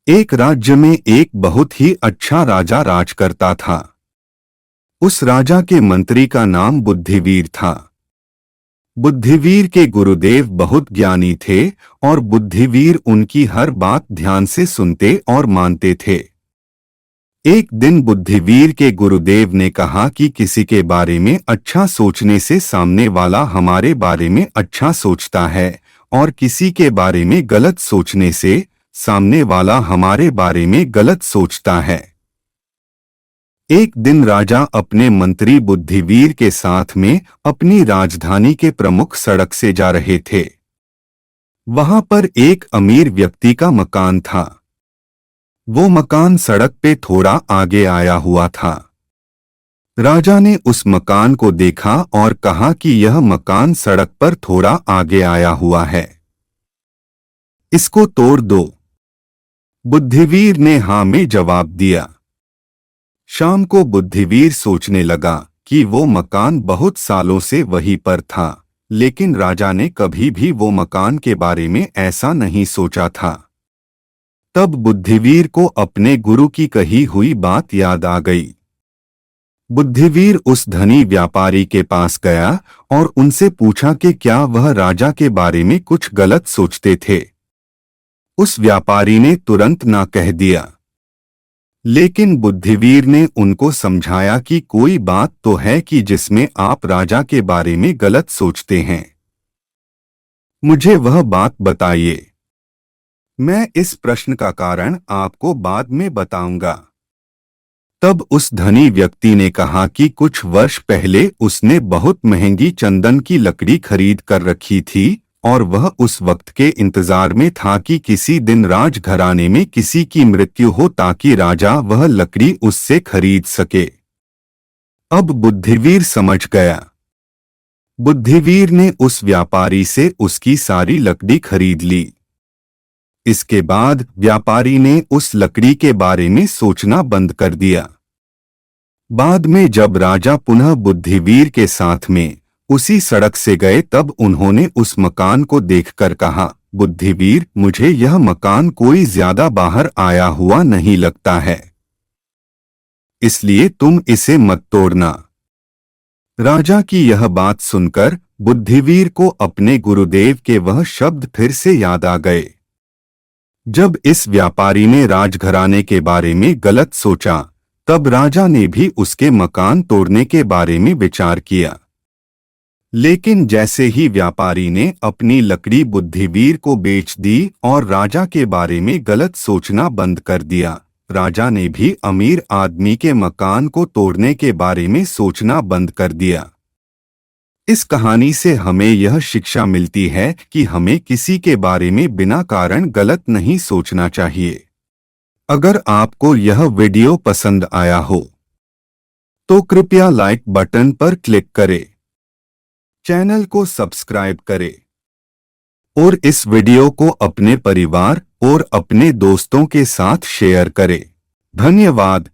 एक राज्य में एक बहुत ही अच्छा राजा राज करता था। उस राजा के मंत्री का नाम बुद्धिवीर था। बुद्धिवीर के गुरुदेव बहुत ज्ञानी थे और बुद्धिवीर उनकी हर बात ध्यान से सुनते और मानते थे। एक दिन बुद्धिवीर के गुरुदेव ने कहा कि किसी के बारे में अच्छा सोचने से सामने वाला हमारे बारे में अच्छा सोचता है और किसी के बारे में गलत सोचने से सामने वाला हमारे बारे में गलत सोचता है। एक दिन राजा अपने मंत्री बुद्धिवीर के साथ में अपनी राजधानी के प्रमुख सड़क से जा रहे थे। वहां पर एक अमीर व्यक्ति का मकान था। वो मकान सड़क पे थोड़ा आगे आया हुआ था। राजा ने उस मकान को देखा और कहा कि यह मकान सड़क पर थोड़ा आगे आया हुआ है, इसको तोड़ दो। बुद्धिवीर ने हाँ में जवाब दिया। शाम को बुद्धिवीर सोचने लगा कि वो मकान बहुत सालों से वहीं पर था, लेकिन राजा ने कभी भी वो मकान के बारे में ऐसा नहीं सोचा था। तब बुद्धिवीर को अपने गुरु की कही हुई बात याद आ गई। बुद्धिवीर उस धनी व्यापारी के पास गया और उनसे पूछा कि क्या वह राजा के बारे में कुछ गलत सोचते थे। उस व्यापारी ने तुरंत ना कह दिया, लेकिन बुद्धिवीर ने उनको समझाया कि कोई बात तो है कि जिसमें आप राजा के बारे में गलत सोचते हैं। मुझे वह बात बताइए। मैं इस प्रश्न का कारण आपको बाद में बताऊंगा। तब उस धनी व्यक्ति ने कहा कि कुछ वर्ष पहले उसने बहुत महंगी चंदन की लकड़ी खरीद कर रखी थी और वह उस वक्त के इंतजार में था कि किसी दिन राजघराने में किसी की मृत्यु हो ताकि राजा वह लकड़ी उससे खरीद सके। अब बुद्धिवीर समझ गया। बुद्धिवीर ने उस व्यापारी से उसकी सारी लकड़ी खरीद ली। इसके बाद व्यापारी ने उस लकड़ी के बारे में सोचना बंद कर दिया। बाद में जब राजा पुनः बुद्धिवीर के साथ में उसी सड़क से गए तब उन्होंने उस मकान को देखकर कहा, बुद्धिवीर, मुझे यह मकान कोई ज्यादा बाहर आया हुआ नहीं लगता है, इसलिए तुम इसे मत तोड़ना। राजा की यह बात सुनकर बुद्धिवीर को अपने गुरुदेव के वह शब्द फिर से याद आ गए। जब इस व्यापारी ने राजघराने के बारे में गलत सोचा, तब राजा ने भी उसके मकान तोड़ने के बारे में विचार किया। लेकिन जैसे ही व्यापारी ने अपनी लकड़ी बुद्धिवीर को बेच दी और राजा के बारे में गलत सोचना बंद कर दिया, राजा ने भी अमीर आदमी के मकान को तोड़ने के बारे में सोचना बंद कर दिया। इस कहानी से हमें यह शिक्षा मिलती है कि हमें किसी के बारे में बिना कारण गलत नहीं सोचना चाहिए। अगर आपको यह वीडियो पसंद आया हो तो कृपया लाइक बटन पर क्लिक करें, चैनल को सब्सक्राइब करें और इस वीडियो को अपने परिवार और अपने दोस्तों के साथ शेयर करें। धन्यवाद।